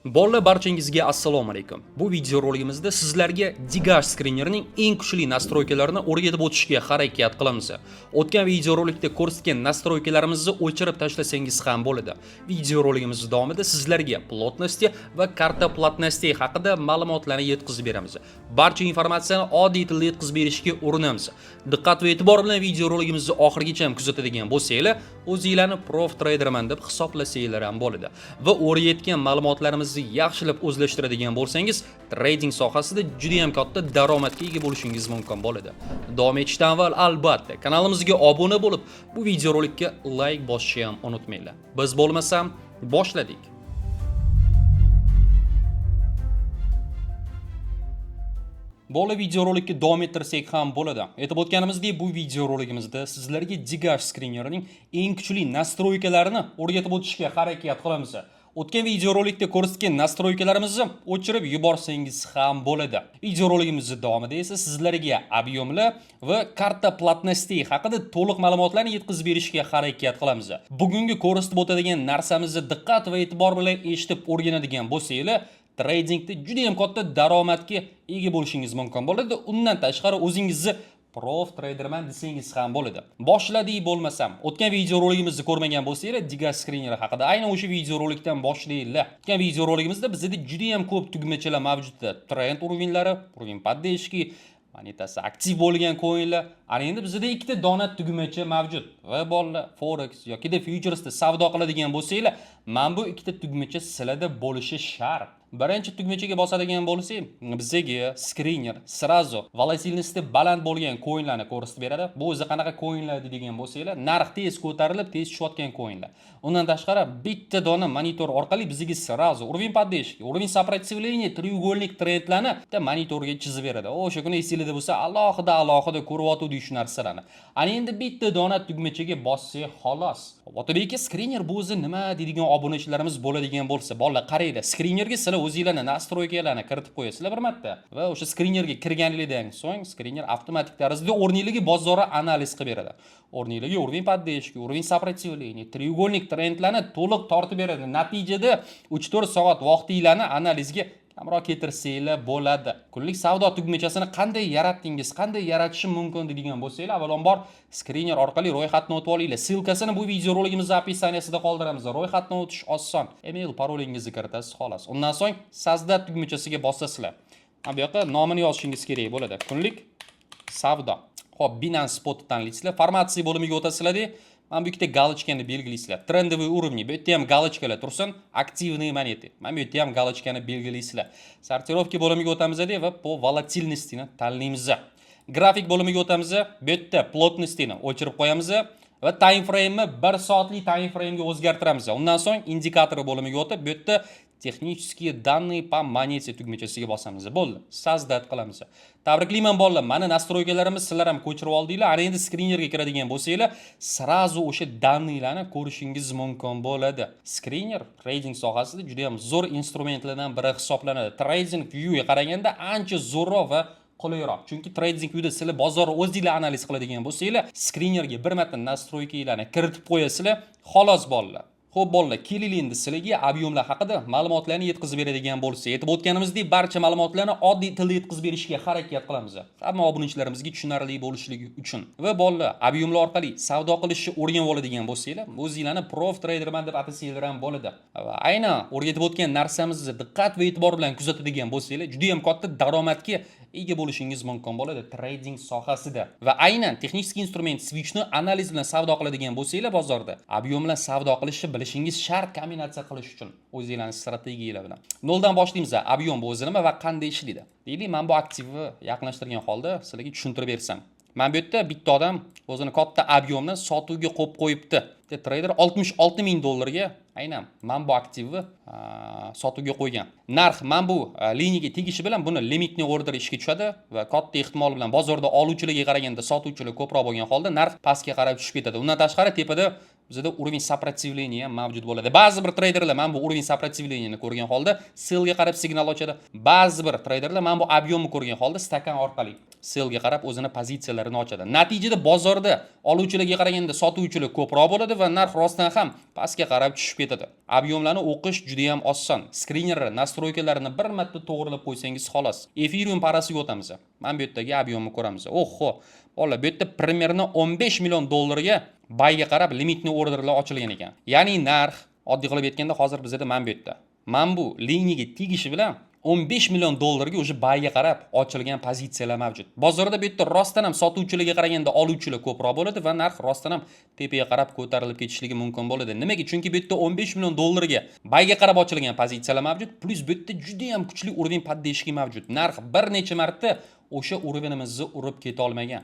Bolalar barchangizga assalomu alaykum. Bu video roligimizda sizlarga Digash skrinerning eng kuchli nastroykalarini o'rgatib o'tishga harakat qilamiz. O'tgan video rolikda ko'rsatgan nastroykalarimizni o'chirib tashlasangiz ham bo'ladi. Video roligimiz davomida sizlarga plotnosti va karta platnosti haqida ma'lumotlarni yetkazib beramiz. Barcha informatsiyani oddiy tilda yetkazib berishga urinamiz. Diqqat va e'tibor bilan video roligimizni oxirigacha kuzatadigan bo'lsanglar, o'zingizlarni prof traderman deb hisoblasanglar ham bo'ladi. Va o'rgatgan ma'lumotlarimizni yaxshilab o'zlashtiradigan bo'lsangiz, trading sohasida juda ham katta daromadga ega bo'lishingiz mumkin bo'ladi. Davom etishdan avval albatta kanalimizga obuna bo'lib, bu videorolikka like bosishni ham unutmanglar. Biz bo'lmasam boshladik. Bola videorolikka davom ettirsak ham bo'ladi. Aytib o'tganimizdek, bu videoroligimizda sizlarga Digash skrinerning eng kuchli nastroykalarini o'rgatib o'tishga harakat qilamiz. O'tgan videorolikda ko'rsatgan nastroykalarimizni o'chirib yuborsangiz ham bo'ladi. Videoroligimiz davomida esa sizlarga объемlar va karta platnosti haqida to'liq ma'lumotlarni yetkazib berishga harakat qilamiz. Bugungi ko'rsatib o'tadigan narsamizni diqqat va e'tibor bilan eshitib o'rganadigan bo'lsanglar, tradingda juda ham katta daromadga ega bo'lishingiz mumkin bo'ladi. Undan tashqari o'zingizni prof traderman desangiz ham bo'ladi. Boshladik bo'lmasam. O'tgan video roligimizni ko'rmagan bo'lsanglar, Digash skriner haqida aynan o'sha video rolikdan boshlaylar. O'tgan video roligimizda bizda juda ham ko'p tugmachalar mavjud. Trend uровеньlari, уровень поддержки, monetasi aktiv bo'lgan coinlar. Ana endi bizda ikkita dona tugmacha mavjud. Va bolalar forex yoki de futuresda savdo qiladigan bo'lsanglar, mana bu ikkita tugmacha sizlarda bo'lishi shart. Birinchi tugmachaga bosadigan bo'lsak, bizga skriner srazu volatilnosti baland bo'lgan coinlarni ko'rsatib beradi. Bu o'zi qanaqa coinlar degan bo'lsanglar, narx tez ko'tarilib, tez tushayotgan coinlar. Undan tashqari bitta dona monitor orqali bizga srazu уровень поддержки, уровень сопротивления, треугольник trendlarni bitta monitorga chizib beradi. O'sha kuni esingizda bo'lsa, alohida ko'ryotgandik shu narsalarni. Ana endi bitta dona tugmachaga bossak xolos. Otabeka skriner bu o'zi nima deydigan obunachilarimiz bo'ladigan bo'lsa, bolalar qaranglar, skrinerga sizlar o'zingizlarni nastroykalarni kiritib qo'yasizlar bir marta va o'sha skrinerga kirganingizdan so'ng skriner avtomatik tarzda o'rningizdagi bozorni analiz qilib beradi. O'rningizdagi уровень поддержки, уровень сопротивления, треугольник trendlarni to'liq tortib beradi. Natijada 3-4 soat vaqtingizlarni analizga kamroq ketirsanglar bo'ladi. Kunlik savdo tugmachasini qanday yaratdingiz, qanday yaratishim mumkin deydigan bo'lsanglar, avvalambor skriner orqali ro'yxatni o'tib olinglar. Silkasini bu video roligimizning описаниесida qoldiramiz. Ro'yxatni o'tish oson. Email parolingizni kiritasiz xolos. Undan so'ng sazda tugmachasiga bosasizlar. Mana bu yoqqa nomini yozishingiz kerak bo'ladi. Kunlik savdo. Xo'p, Binance Spot tanlaysizlar. Formatsiya bo'limiga o'tasizlar. Mana bu ikkita galochkani belgilaysizlar. Trendoviy уровни. Bu yerda ham galochkalar tursin. Aktivniy moneta. Mana bu yerda ham galochkani belgilaysizlar. Sortirovka bo'limiga o'tamiz-da va po volatilnostini tanlaymiz. Grafik bo'limiga o'tamiz. Bu yerda plotnostini o'chirib qo'yamiz va time frame 1 soatlik time frame ga o'zgartiramiz. Undan so'ng indikator bo'limiga o'tib, bu yerda texnические данные по монете tugmachasiga bosamiz. Bo'ldi. Sazdat qilamiz. Tabriklayman bolalar. Mana nastroykalarimiz sizlar ham ko'chirib oldinglar. Ana endi skrinerga kiradigan bo'lsanglar, srazu o'sha данныйlarni ko'rishingiz mumkin bo'ladi. Skriner trading sohasida juda ham zo'r instrumentlardan biri hisoblanadi. Trading view-ga qaraganda ancha zo'rroq va qulayroq. Chunki trading view-da sizlar bozorni o'zingizlar analiz qiladigan bo'lsanglar, skrinerga bir marta nastroykalarni kiritib qo'yasizlar, xolos bolalar. Xo'p bolalar, keling endi sizlarga объемlar haqida ma'lumotlarni yetkazib beradigan bo'lsak, aytib o'tganimizdek, barcha ma'lumotlarni oddiy tilda yetkazib berishga harakat qilamiz. Hamma obunachilarimizga tushunarli bo'lishligi uchun. Va bolalar, объемlar orqali savdo qilishni o'rganib oladigan bo'lsanglar, o'zingizlarni prof traderman deb atasanglar ham bo'ladi. Va aynan o'rgatib o'tgan narsamizni diqqat va e'tibor bilan kuzatadigan bo'lsanglar, juda ham katta daromadga ega bo'lishingiz mumkin bo'ladi trading sohasida. Va aynan texnik instrument switchni analiz bilan savdo qiladigan bo'lsanglar bozorda, объем bilan savdo qilishni bilishingiz shart kombinatsiya qilish uchun o'zingizlarning strategiyalar bilan. Noldan boshlaymiz. Объем bu o'zi nima va qanday ishlaydi? Deylik, men bu aktivni yaqinlashtirgan holda sizlarga tushuntirib bersam. Men bu yerda bitta odam o'zini katta объемni sotuvga qo'yib qo'yibdi. Trader $66,000 ga aynan men bu aktivni sotuvga qo'ygan. Narx men bu liniyaga tegishi bilan buni limitni order ishga tushadi va katta ehtimol bilan bozorda oluvchilarga qaraganda sotuvchilar ko'proq bo'lgan holda narx pastga qarab tushib ketadi. Undan tashqari tepada bizda уровень сопротивления ham mavjud bo'ladi. Ba'zi bir treyderlar mana bu уровень сопротивлениeni ko'rgan holda sellga qarab signal ochadi. Ba'zi bir treyderlar mana bu объемni ko'rgan holda stakan orqali sellga qarab o'zini pozitsiyalarini ochadi. Natijada bozorda oluvchilarga qaraganda sotuvchilar ko'proq bo'ladi va narx rostdan ham pastga qarab tushib ketadi. Объемlarni o'qish juda ham oson. Skriner nastroykalarini bir marta to'g'rilab qo'ysangiz xolos. Ethereum parasiga o'tamiz. Mana bu yerdagi объемni ko'ramiz. Oho, Bola, bu yerda primerni 15 million dollarga bayga qarab limitni orderlar ochilgan ekan. Ya'ni narx oddiy qilib aytganda hozir bizda mana bu yerda. Mana bu liniyaga tegishi bilan 15 million dollarga o'sha bayga qarab ochilgan pozitsiyalar mavjud. Bozorda bu yerda rostdan ham sotuvchilarga qaraganda oluvchilar ko'proq bo'ladi va narx rostdan ham tepaga qarab ko'tarilib ketishligi mumkin bo'ladi. Nimaga? Chunki bu yerda 15 million dollarga bayga qarab ochilgan pozitsiyalar mavjud, plus bu yerda juda ham kuchli уровень поддержки mavjud. Narx bir necha marta o'sha уровенimizni urib keta olmagan.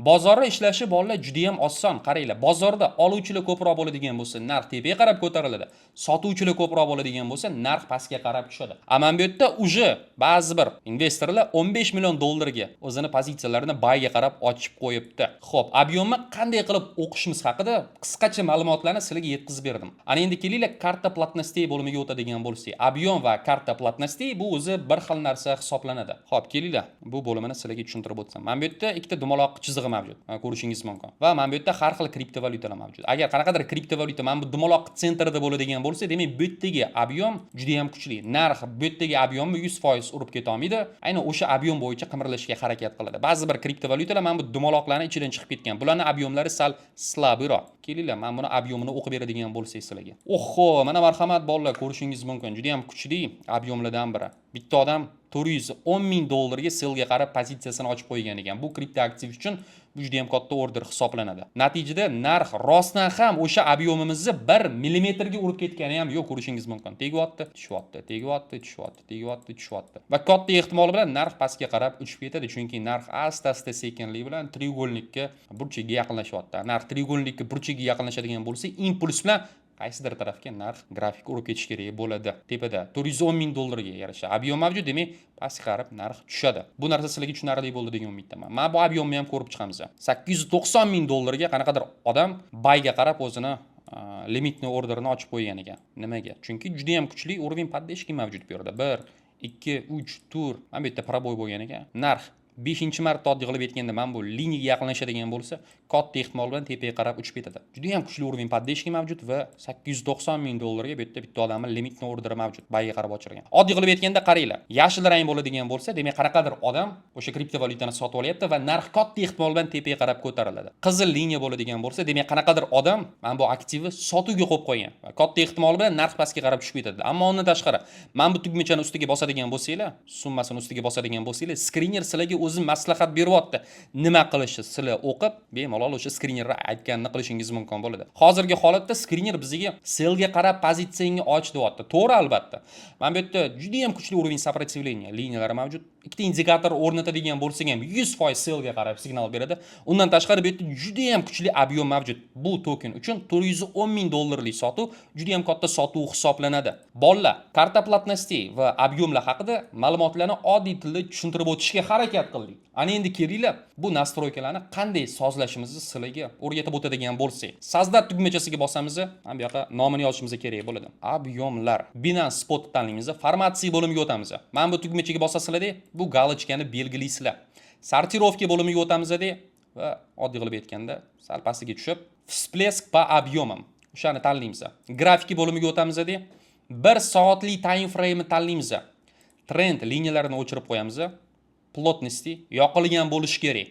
Bozorda ishlashi bolalar juda ham oson. Qaranglar, bozorda oluvchilar ko'proq bo'ladigan bo'lsa, narx tepaga qarab ko'tariladi. Sotuvchilar ko'proq bo'ladigan bo'lsa, narx pastga qarab tushadi. Ammo bu yerda uje ba'zi bir investorlar 15 million dollarga o'zini pozitsiyalarini bayga qarab ochib qo'yibdi. Xo'p, объемni qanday qilib o'qishimiz haqida qisqacha ma'lumotlarni sizlarga yetkazib berdim. Ana endi kelinglar karta platnostey bo'limiga o'tadigan bo'lsak, объем va karta platnostey bu o'zi bir xil narsa hisoblanadi. Xo'p, kelinglar, bu bo'limini sizlarga tushuntirib o'tsam. Mana bu yerda ikkita dumaloq chizig'i mavjud. Ko'rishingiz mumkin. Va mana bu yerda har xil kriptovalyutalar mavjud. Agar qanaqadir kriptovalyuta mana bu dumaloq sentrda bo'ladigan bo'lsa, demak bu yerdagi объем juda ham kuchli. Narx bu yerdagi объемni 100% urib keta olmaydi. Aynan o'sha объем bo'yicha qimirlashga harakat qiladi. Ba'zi bir kriptovalyutalar mana bu dumaloqlarning ichidan chiqib ketgan. Bularning объемlari sal slabroq. Kelinglar, mana buni объемini o'qib beradigan bo'lsak sizlarga. Oho, mana marhamat bolalar, ko'rishingiz mumkin. Juda ham kuchli объемlardan biri. Bitta odam 410 ming dollarga sellga qarab pozitsiyasini ochib qo'ygan ekan. Bu kripto aktiv uchun bu juda ham katta order hisoblanadi. Natijada narx rostdan ham o'sha объемimizni 1 millimetrga urib ketgani ham yo'q, ko'rishingiz mumkin. Tegyapti, tushyapti, tegyapti, tushyapti, tegyapti, tushyapti. Va katta ehtimol bilan narx pastga qarab uchib ketadi, chunki narx asta-asta sekinlik bilan treугольникka burchiga yaqinlashyapti. Narx treугольникka burchiga yaqinlashadigan bo'lsa, impuls bilan qaysidir tarafga narx grafik urib ketish kerak bo'ladi. Tepada 410 ming dollarga yarasha объем mavjud, demak pastga qarab narx tushadi. Bu narsa sizlarga tushunarli bo'ldi degan umiddaman. Mana bu объемni ham ko'rib chiqamiz. 890 ming dollarga qanaqadir odam bayga qarab o'zini limitni orderini ochib qo'ygan ekan. Nimaga? Chunki juda ham kuchli уровень поддержки mavjud bu yerda. 1, 2, 3 tur. Mana bu yerda proboy bo'lgan ekan. Narx 5-marta oddiy qilib aytganda mana bu liniyaga yaqinlashadigan bo'lsa, katta ehtimol bilan tepaga qarab uchib ketadi. Juda ham kuchli уровень поддержки mavjud va 890 ming dollarga bu yerda bitta odamning limitni orderi mavjud, bayga qarab ochilgan. Oddiy qilib aytganda qaranglar, yashil rang bo'ladigan bo'lsa, demak qanaqadir odam o'sha kriptovalyutani sotib olyapti va narx katta ehtimol bilan tepaga qarab ko'tariladi. Qizil liniya bo'ladigan bo'lsa, demak qanaqadir odam mana bu aktivni sotuvga qo'yib qo'ygan va katta ehtimol bilan narx pastga qarab tushib ketadi. Ammo undan tashqari, mana bu tugmachani ustiga bosadigan bo'lsanglar, summasini ustiga bosadigan bo'lsanglar, skriner sizlarga o'zi maslahat beryapti. Nima qilishni sizlar o'qib, bemalol o'sha skrinerga aytganini qilishingiz mumkin bo'ladi. Hozirgi holatda skriner bizga sellga qarab pozitsiyangni och deyapti. To'g'ri, albatta. Mana bu yerda juda ham kuchli уровень сопротивления liniyalari mavjud. Ikkita indikator o'rnatadigan bo'lsak ham 100% sellga qarab signal beradi. Undan tashqari bu yerda juda ham kuchli объем mavjud. Bu token uchun 410 ming dollarlik sotuv juda ham katta sotuv hisoblanadi. Bolalar, karta platnostey va объемlar haqida ma'lumotlarni oddiy tilda tushuntirib o'tishga harakat qildik. Ana endi kelinglar, bu nastroykalarni qanday sozlashimizni sizlarga o'rgatib o'tadigan bo'lsak. Sozlat tugmachasiga bosamiz, mana bu yoqqa nomini yozishimiz kerak bo'ladi. Объемlar. Binance Spot tanlaymiz, formatsiya bo'limiga o'tamiz. Mana bu tugmachaga bosasizlar, bu galochkani belgilaysizlar. Sortirovka bo'limiga o'tamiz va oddiy qilib aytganda, sal pastiga tushib, всплеск по объемам. O'shani tanlaymiz. Grafiki bo'limiga o'tamiz, 1 soatlik time frame tanlaymiz. Trend liniyalarini o'chirib qo'yamiz. Плотности yoqilgan bo'lishi kerak.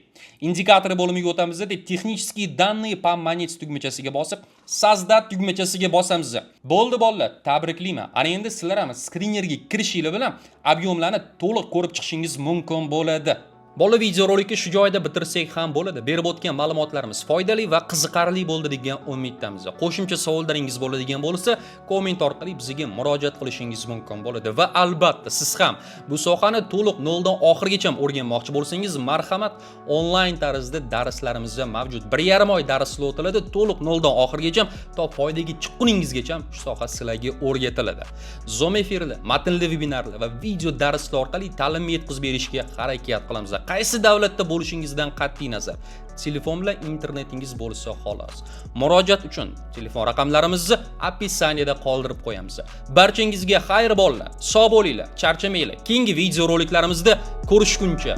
Indikator bo'limiga o'tamiz, texnические данные по монете tugmachasiga bosib, sozdat tugmachasiga bosamiz. Bo'ldi bolalar, tabriklayman. Ana endi sizlar ham skrinerga kirishinglar bilan объемlarni to'liq ko'rib chiqishingiz mumkin bo'ladi. Bola videorolikni shu joyda bitirsak ham bo'ladi. Berib o'tgan ma'lumotlarimiz foydali va qiziqarli bo'ldi degan umiddamiz. Qo'shimcha savollaringiz bo'ladigan bo'lsa, komment orqali bizga murojaat qilishingiz mumkin bo'ladi va albatta siz ham bu sohani to'liq noldan oxirigacha o'rganmoqchi bo'lsangiz, marhamat, onlayn tarzda darslarimiz mavjud. 1,5 oy darslar o'tiladi, to'liq noldan oxirigacha to foydaga chiqquningizgacha shu soha sizlarga o'rgatiladi. Zoom efirlar, matnli vebinarlar va video darslar orqali ta'lim yetkazib berishga harakat qilamiz. qaysi davlatda bo'lishingizdan qat'iy nazar telefon bilan internetingiz bo'lsa xolos. Murojaat uchun telefon raqamlarimizni opisiyaniyada qoldirib qo'yamiz. Barchangizga xayr bolalar, sog' bo'linglar, charchamanglar. Keyingi videoroliklarimizda ko'rishguncha